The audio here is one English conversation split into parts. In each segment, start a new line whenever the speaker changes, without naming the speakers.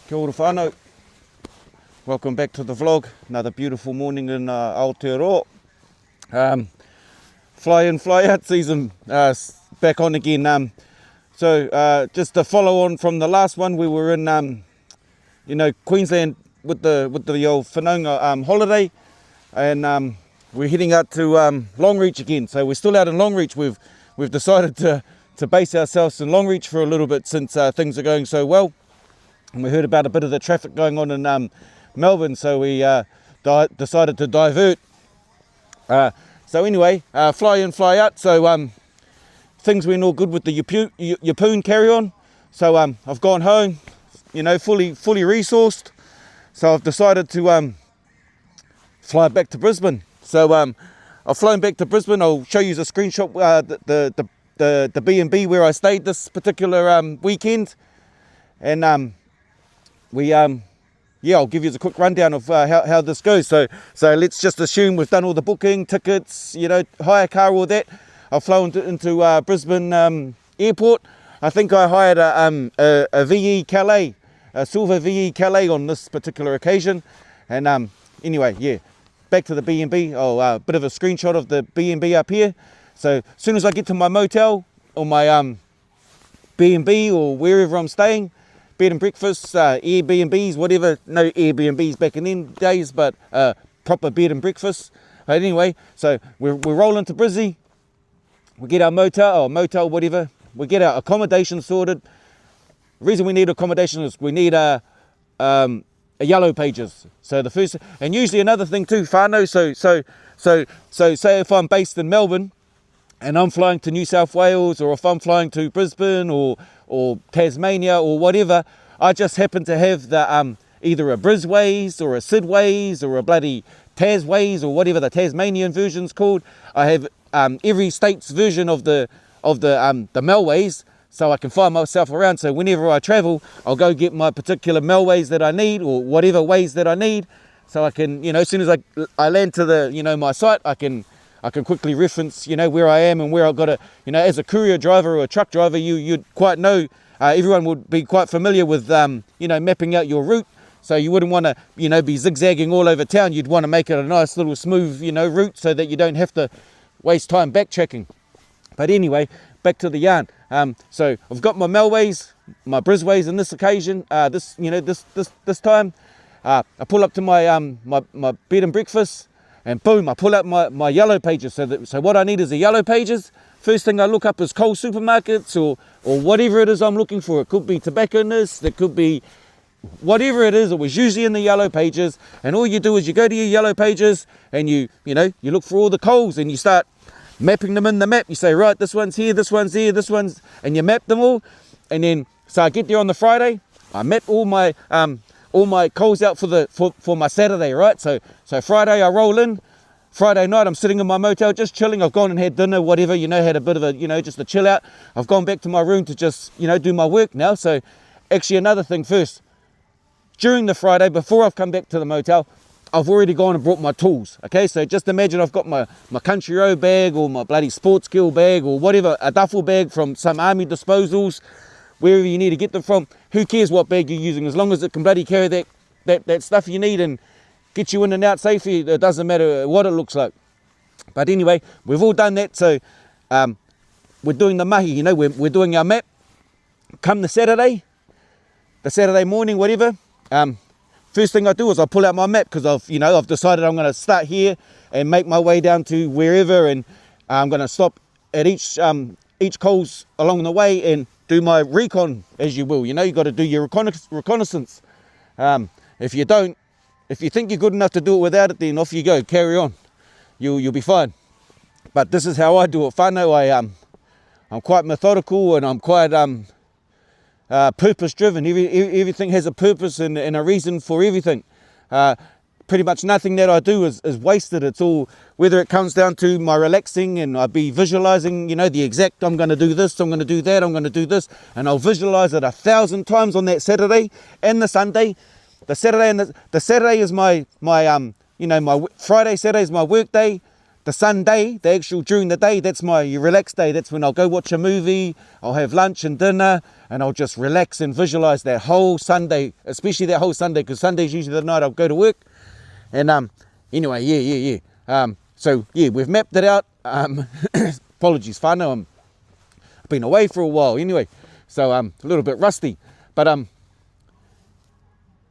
Kia ora whānau. Welcome back to the vlog. Another beautiful morning in Aotearoa. Fly in, fly out season back on again. Just to follow on from the last one, we were in Queensland with the old whanaunga holiday, and we're heading out to Longreach again. So we're still out in Longreach. We've decided to base ourselves in Longreach for a little bit since things are going so well. And we heard about a bit of the traffic going on in Melbourne, so we decided to divert. So anyway, fly in, fly out. So things went all good with the Yapoon carry on. So I've gone home, fully resourced. So I've decided to fly back to Brisbane. So I've flown back to Brisbane. I'll show you the screenshot, the B&B where I stayed this particular weekend, and I'll give you a quick rundown of how this goes. So let's just assume we've done all the booking, tickets, hire car, all that. I've flown into Brisbane airport. I think I hired a VE Calais, a silver VE Calais on this particular occasion. And anyway, yeah, back to the B&B. A bit of a screenshot of the B&B up here. So as soon as I get to my motel or my B&B or wherever I'm staying, bed and breakfast, Airbnbs, whatever. No Airbnbs back in them days, but proper bed and breakfast. But anyway, so we're rolling to Brizzy. We get our motel, whatever. We get our accommodation sorted. The reason we need accommodation is we need a yellow pages. So the first, and usually another thing too, whānau. So say if I'm based in Melbourne and I'm flying to New South Wales, or if I'm flying to Brisbane or Tasmania or whatever, I just happen to have the either a Brisways or a Sidways or a bloody Tasways or whatever the Tasmanian version's called. I have every state's version of the Melways, so I can find myself around. So whenever I travel, I'll go get my particular Melways that I need, or whatever ways that I need, so I can, as soon as I land to the my site, I can quickly reference, where I am and where I've got to, as a courier driver or a truck driver, you'd quite know, everyone would be quite familiar with, mapping out your route. So you wouldn't want to, be zigzagging all over town. You'd want to make it a nice little smooth, route, so that you don't have to waste time backtracking. But anyway, back to the yarn. So I've got my Melways, my Brisways in this occasion, this time. I pull up to my bed and breakfast. And boom, I pull out my yellow pages. So what I need is a yellow pages. First thing I look up is Coles supermarkets or whatever it is I'm looking for. It could be tobacconists, it could be whatever it is. It was usually in the yellow pages. And all you do is you go to your yellow pages and you look for all the Coles and you start mapping them in the map. You say, right, this one's here, this one's here, this one's, and you map them all. And then, so I get there on the Friday, I map all my Coles out for my Saturday, right? So Friday I roll in. Friday night I'm sitting in my motel just chilling. I've gone and had dinner, whatever, had a bit of a, just a chill out. I've gone back to my room to just, do my work now. So actually another thing first, during the Friday, before I've come back to the motel, I've already gone and brought my tools. Okay, so just imagine I've got my country road bag or my bloody sports skill bag or whatever, a duffel bag from some army disposals, wherever you need to get them from. Who cares what bag you're using, as long as it can bloody carry that stuff you need and get you in and out safely. It doesn't matter what it looks like. But anyway, we've all done that. So we're doing the mahi, we're doing our map. Come the Saturday morning, whatever, first thing I do is I pull out my map, because I've decided I'm going to start here and make my way down to wherever, and I'm going to stop at each Coles along the way and do my recon, as you will. You got to do your reconnaissance. If you think you're good enough to do it without it, then off you go, carry on. You'll be fine. But this is how I do it. Whānau, I'm quite methodical, and I'm quite purpose driven. Everything has a purpose and a reason for everything. Pretty much nothing that I do is wasted. It's all, whether it comes down to my relaxing and I'll be visualizing, the exact, I'm going to do this, I'm going to do that, I'm going to do this, and I'll visualize it 1,000 times on that Saturday and the Sunday. The Saturday is my Friday, Saturday is my work day. the Sunday, the actual during the day, that's my relaxed day. That's when I'll go watch a movie, I'll have lunch and dinner, and I'll just relax and visualize that whole Sunday, especially that whole Sunday, because Sunday's usually the night I'll go to work. And anyway, yeah. So yeah, we've mapped it out. Apologies, whānau, I've been away for a while anyway, so a little bit rusty. But all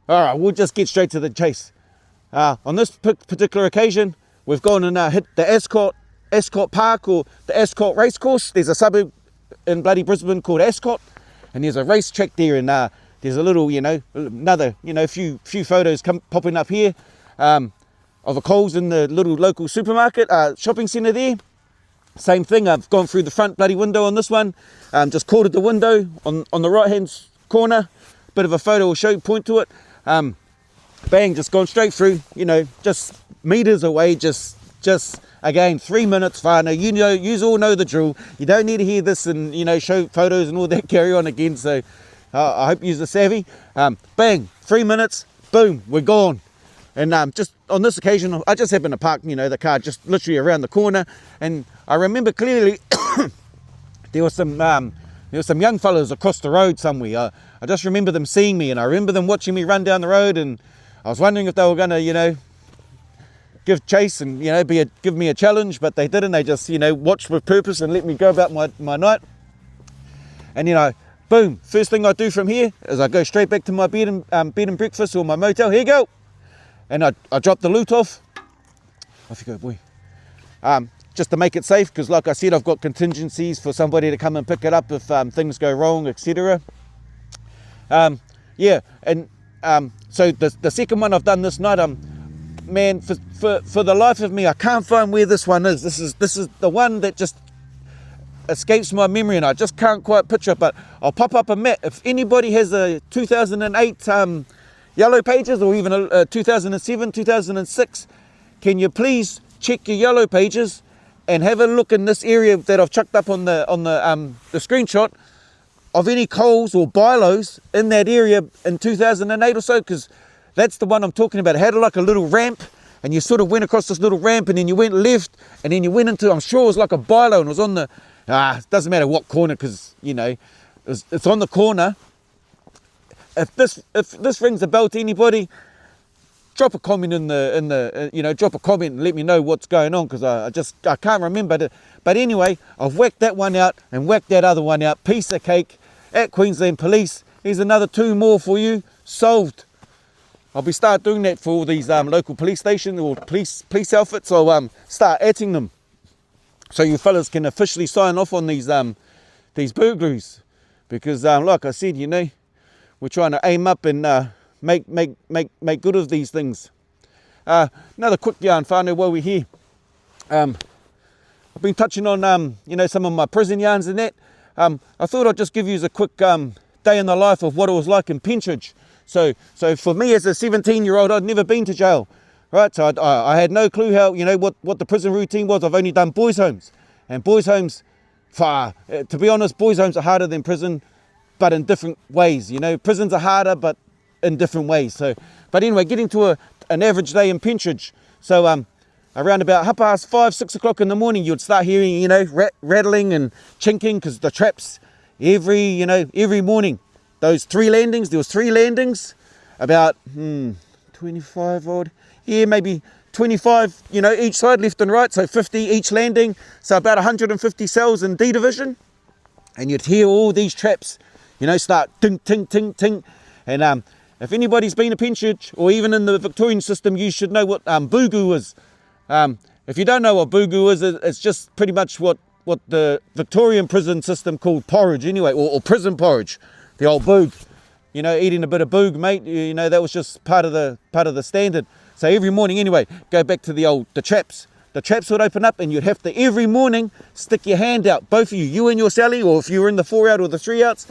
right, we'll just get straight to the chase. On this particular occasion, we've gone and hit the Ascot Park, or the Ascot Racecourse. There's a suburb in bloody Brisbane called Ascot, and there's a race track there, and there's a little, another, few photos popping up here of a Coles in the little local supermarket, shopping centre there. Same thing, I've gone through the front bloody window on this one, just caught the window on the right hand corner, bit of a photo will point to it. Bang, just gone straight through, just meters away, just again 3 minutes, whānau, you all know the drill. You don't need to hear this and show photos and all that carry on again, so I hope you're savvy. Bang, 3 minutes, boom, we're gone. And just on this occasion, I just happened to park, the car just literally around the corner, and I remember clearly there were some young fellas across the road somewhere. I just remember them seeing me, and I remember them watching me run down the road, and I was wondering if they were going to, give chase and, give me a challenge, but they didn't. They just, watched with purpose and let me go about my night. And, boom, first thing I do from here is I go straight back to my bed and breakfast, or my motel. Here you go. And I drop the loot off. Off you go, boy. Just to make it safe, because like I said, I've got contingencies for somebody to come and pick it up if things go wrong, etc. Yeah, and so the second one I've done this night, man, for the life of me, I can't find where this one is. This is the one that just escapes my memory, and I just can't quite picture it, but I'll pop up a map. If anybody has a 2008 Yellow Pages, or even a 2007, 2006, can you please check your Yellow Pages and have a look in this area that I've chucked up on the screenshot of any Coles or Bilos in that area in 2008 or so, because that's the one I'm talking about. It had like a little ramp, and you sort of went across this little ramp, and then you went left, and then you went into, I'm sure it was like a Bilo, and it was on the, it doesn't matter what corner, because, it's on the corner. If this rings a bell to anybody, drop a comment drop a comment and let me know what's going on, because I can't remember it. But anyway, I've whacked that one out and whacked that other one out. Piece of cake at Queensland Police. Here's another 2 more for you. Solved. I'll be start doing that for all these local police stations or police outfits. I'll start atting them, so you fellas can officially sign off on these burglaries, because like I said, we're trying to aim up and make good of these things. Another quick yarn, whānau, while we're here. I've been touching on some of my prison yarns and that. I thought I'd just give you a quick day in the life of what it was like in Pentridge. So for me as a 17-year-old, I'd never been to jail, right? So I had no clue how, what the prison routine was. I've only done boys' homes, and boys' homes, to be honest, boys' homes are harder than prison, but in different ways. Prisons are harder, but in different ways. So, but anyway, getting to an average day in Pentridge. So around about 5:30, 6 o'clock in the morning, you'd start hearing, rattling and chinking, because the traps every morning. Those 3 landings, there was 3 landings, about 25 odd, maybe 25, each side, left and right, so 50 each landing, so about 150 cells in D division, and you'd hear all these traps, start ting, ting, ting, ting, and if anybody's been to Pentridge, or even in the Victorian system, you should know what boogoo is. If you don't know what boogoo is, it's just pretty much what the Victorian prison system called porridge anyway, or prison porridge. The old boog, eating a bit of boog, mate. That was just part of the standard. So every morning, anyway, go back to the traps. The traps would open up, and you'd have to every morning stick your hand out, both of you and your Sally, or if you were in the 4 out or the 3 outs.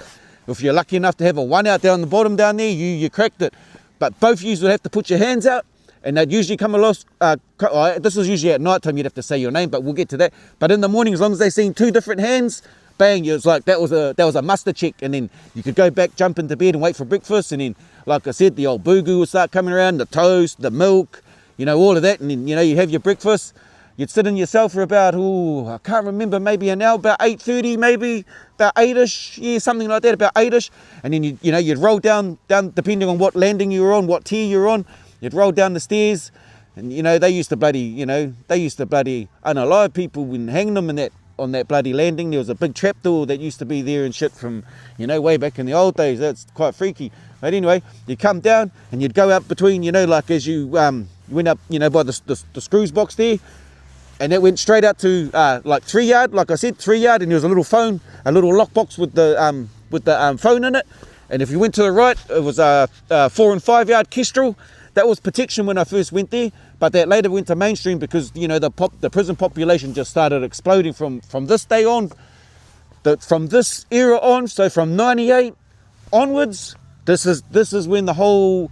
If you're lucky enough to have a 1 out down the bottom down there, you cracked it. But both of you would have to put your hands out, and they'd usually come along. This was usually at night time. You'd have to say your name, but we'll get to that. But in the morning, as long as they seen 2 different hands, bang, it was like that was a muster check, and then you could go back, jump into bed and wait for breakfast, and then, like I said, the old boogoo would start coming around, the toast, the milk, all of that, and then, you have your breakfast, you'd sit in your cell for about, I can't remember, maybe an hour, about 8:30, maybe about 8ish, yeah, something like that, about 8ish. And then you'd roll down depending on what landing you were on, what tier you were on. You'd roll down the stairs, and they used to bloody unalive people and hang them on that bloody landing. There was a big trapdoor that used to be there and shit from way back in the old days. That's quite freaky. But anyway, you come down and you'd go up between, like as you went up, by the screws box there, and that went straight out to like 3 yard, like I said, 3 yard, and there was a little lockbox with the phone in it. And if you went to the right, it was a 4 and 5 yard kestrel. That was protection when I first went there, but that later went to mainstream because the prison population just started exploding from this day on, from this era on. So from 98 onwards, this is when the whole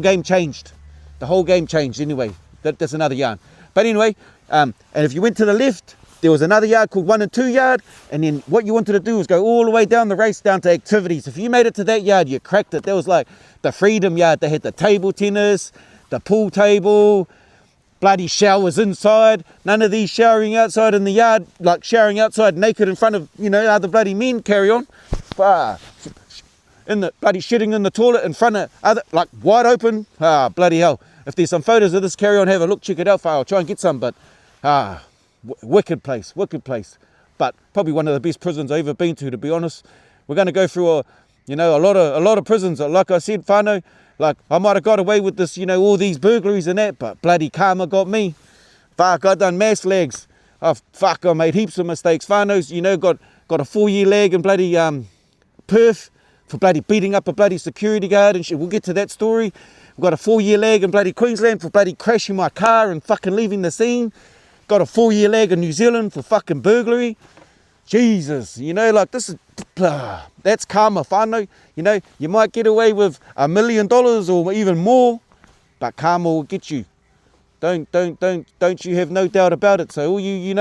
game changed. The whole game changed anyway. That's another yarn. But anyway, and if you went to the left, there was another yard called 1 and 2 yard, and then what you wanted to do was go all the way down the race down to activities. If you made it to that yard, you cracked it. That was like the freedom yard. They had the table tennis, the pool table, bloody showers inside. None of these showering outside in the yard, like showering outside naked in front of other bloody men. Carry on. In the bloody shitting in the toilet in front of other, like wide open. Bloody hell. If there's some photos of this, carry on, have a look, check it out. I'll try and get some, but wicked place. But probably one of the best prisons I've ever been to be honest. We're going to go through a lot of prisons. Like I said, whānau, like I might have got away with this, all these burglaries and that, but bloody karma got me. Fuck, I done mass lags. I made heaps of mistakes. Whānau's, got a 4-year lag in bloody Perth for bloody beating up a bloody security guard and shit. We'll get to that story. We've got a 4-year lag in bloody Queensland for bloody crashing my car and fucking leaving the scene. Got a 4-year lag in New Zealand for fucking burglary. Jesus, like this is, that's karma, whānau. You might get away with $1 million or even more, but karma will get you. Don't you have no doubt about it. So all you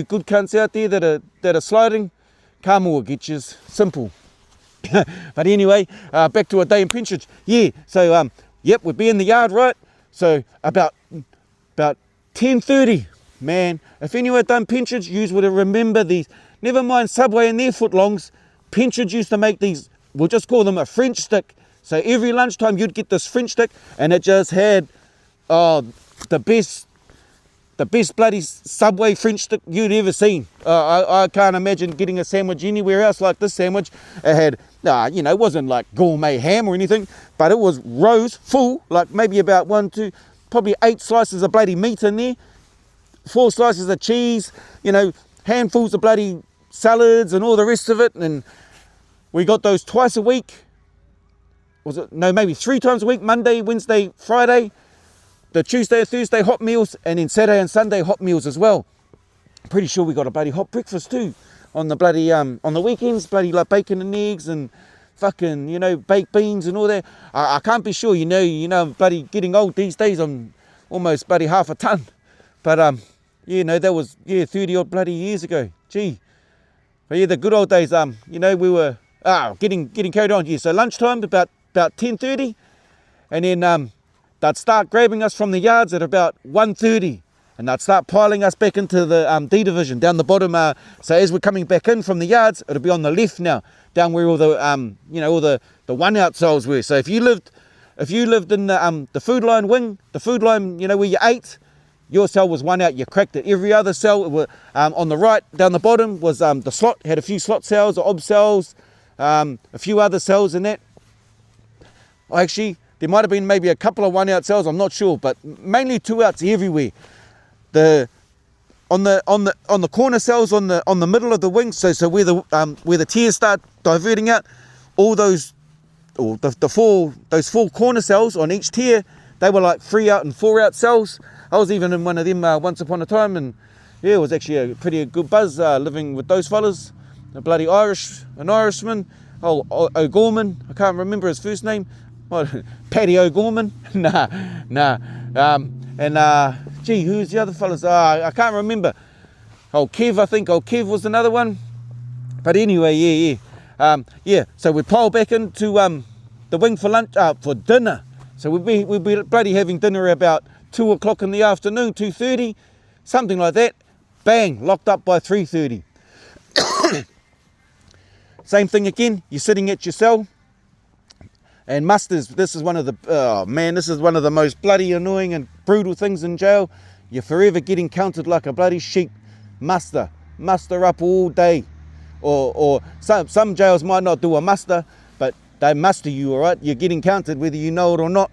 good cunts out there that are sliding, karma will get you. Simple. But anyway, back to a day in Pinchage. Yeah, so yep, we'd be in the yard, right? So about 10:30. Man, if anyone had done Pinchage, you would have remember these. Never mind Subway and their footlongs. Pinchage used to make these, we'll just call them a French stick. So every lunchtime you'd get this French stick, and it just had the best bloody Subway French stick you'd ever seen. I can't imagine getting a sandwich anywhere else like this sandwich. It had, it wasn't like gourmet ham or anything, but it was rows full, like maybe about 1, 2, probably 8 slices of bloody meat in there. 4 slices of cheese, handfuls of bloody salads and all the rest of it. And we got those twice a week. Was it? No, maybe 3 times a week. Monday, Wednesday, Friday. The Tuesday or Thursday hot meals. And then Saturday and Sunday hot meals as well. Pretty sure we got a bloody hot breakfast too. On the bloody, on the weekends, bloody like bacon and eggs and fucking, baked beans and all that. I can't be sure, I'm bloody getting old these days. I'm almost bloody half a ton. But, that was, 30 odd bloody years ago. Gee. But yeah, the good old days, we were getting carried on. Yeah, so lunchtime about 10:30, and then they'd start grabbing us from the yards at about 1:30, and they'd start piling us back into the D division down the bottom. So as we're coming back in from the yards, it'll be on the left now, down where all the all the 1 out cells were. So if you lived in the food line wing, the food line, where you ate, your cell was 1 out, you cracked it. Every other cell on the right, down the bottom, was the slot, had a few slot cells or ob cells, a few other cells in that. Actually, there might have been maybe a couple of 1 out cells, I'm not sure, but mainly 2 outs everywhere. On the corner cells on the middle of the wing, so where the tiers start diverting out, all those, or those 4 corner cells on each tier, they were like 3 out and 4 out cells. I was even in one of them once upon a time, and yeah, it was actually a pretty good buzz living with those fellas. A bloody Irishman, O'Gorman, I can't remember his first name. Paddy O'Gorman? Nah. Gee, who's the other fellas? I can't remember. Kev, I think. Kev was another one. But anyway, yeah. So we'd pile back into the wing for lunch, for dinner. So we'd be bloody having dinner about 2 o'clock in the afternoon, 2:30. something like that. Bang, locked up by 3:30. Same thing again, you're sitting at your cell, and musters, this is one of the, oh man, this is one of the most bloody annoying and brutal things in jail. You're forever getting counted like a bloody sheep. Muster up all day. Or some jails might not do a muster, but they muster you, all right? You're getting counted whether you know it or not.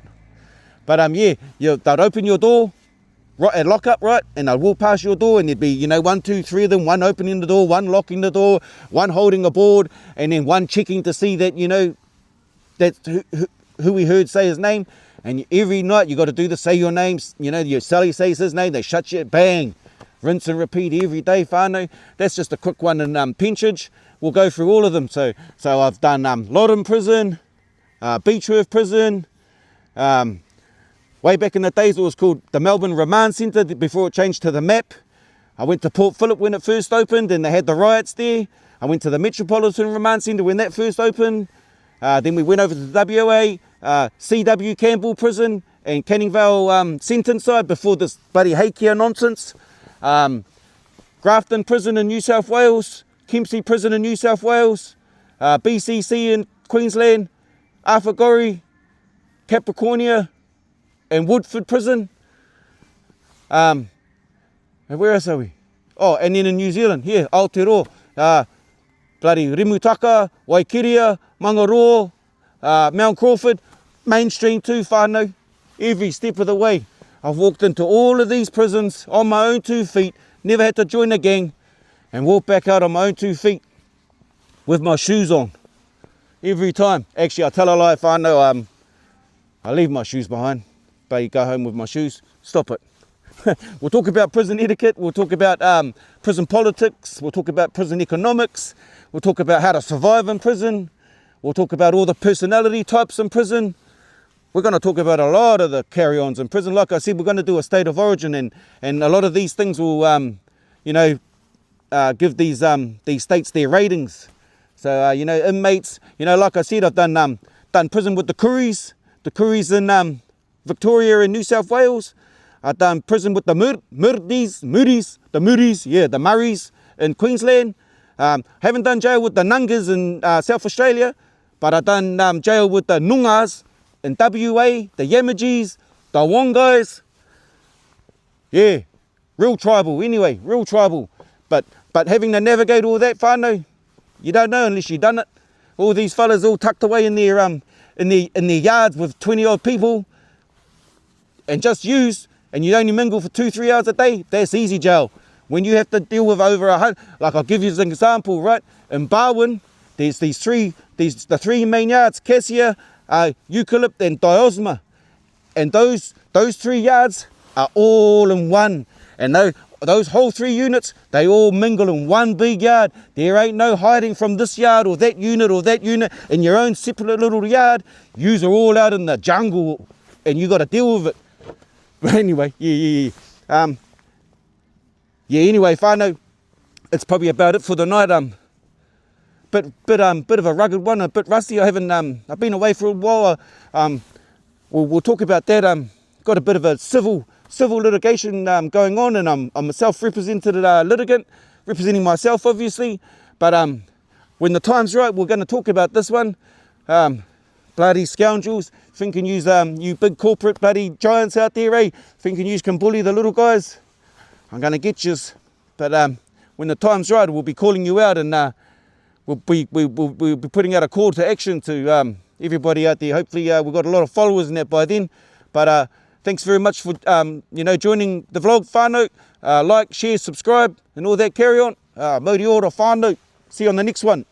But yeah, they'd open your door, right, at lock up, right? And they'd walk past your door, and there'd be, you know, 1, 2, 3 of them, one opening the door, one locking the door, one holding a board, and then one checking to see that, you know, that's who we heard say his name. And every night you got to do the say your names, you know, your cellie says his name, they shut you, bang, rinse and repeat every day, whānau. That's just a quick one in Penchurch. We'll go through all of them. So I've done Loddon Prison, Beechworth Prison, way back in the days it was called the Melbourne Remand Centre before it changed to the MAP. I went to Port Phillip when it first opened, and they had the riots there. I went to the Metropolitan Remand Centre when that first opened. Then we went over to the WA, CW Campbell Prison, and Canning Vale sentence side before this bloody Hakea nonsense. Grafton Prison in New South Wales, Kempsey Prison in New South Wales, BCC in Queensland, Arthurgorry, Capricornia, and Woodford Prison. And where else are we? Oh, and then in New Zealand, here, Aotearoa, bloody Rimutaka, Waikiria, Mangaroa, Mount Crawford, mainstream too, whānau. Every step of the way. I've walked into all of these prisons on my own 2 feet, never had to join a gang, and walk back out on my own 2 feet with my shoes on. Every time. Actually, I tell a lie, whānau, I leave my shoes behind, but you go home with my shoes, stop it. We'll talk about prison etiquette, we'll talk about prison politics, we'll talk about prison economics, we'll talk about how to survive in prison, we'll talk about all the personality types in prison. We're going to talk about a lot of the carry-ons in prison. Like I said, we're going to do a state of origin, and a lot of these things will, you know, give these states their ratings. So, you know, inmates, you know, like I said, I've done prison with the Kooris in Victoria and New South Wales. I've done prison with the Murris in Queensland. Haven't done jail with the Nungas in South Australia, but I've done jail with the Nungas in WA, the Yamajis, the Wongais. Yeah, real tribal anyway, real tribal. But having to navigate all that, whānau, you don't know unless you've done it. All these fellas all tucked away in their yards with 20 odd people, and just used, and you only mingle for 2-3 hours a day, that's easy jail. When you have to deal with over 100, like I'll give you an example, right? In Barwon, there's the 3 main yards, Cassia, Eucalypt and Diosma, and those 3 yards are all in one, and those whole 3 units, they all mingle in one big yard. There ain't no hiding from this yard or that unit in your own separate little yard. Yous are all out in the jungle, and you got to deal with it. But anyway, yeah. Anyway, whānau, it's probably about it for the night. Bit of a rugged one, a bit rusty. I've been away for a while. We'll talk about that. Got a bit of a civil litigation going on, and I'm a self-represented litigant, representing myself, obviously. But when the time's right, we're going to talk about this one. Bloody scoundrels, thinking yous, you big corporate bloody giants out there, eh? Thinking yous can bully the little guys. I'm going to get yous. But when the time's right, we'll be calling you out, and we'll be putting out a call to action to everybody out there. Hopefully we've got a lot of followers in that by then. But thanks very much for joining the vlog, whānau. Like, share, subscribe, and all that carry on. Mōri ora whānau. See you on the next one.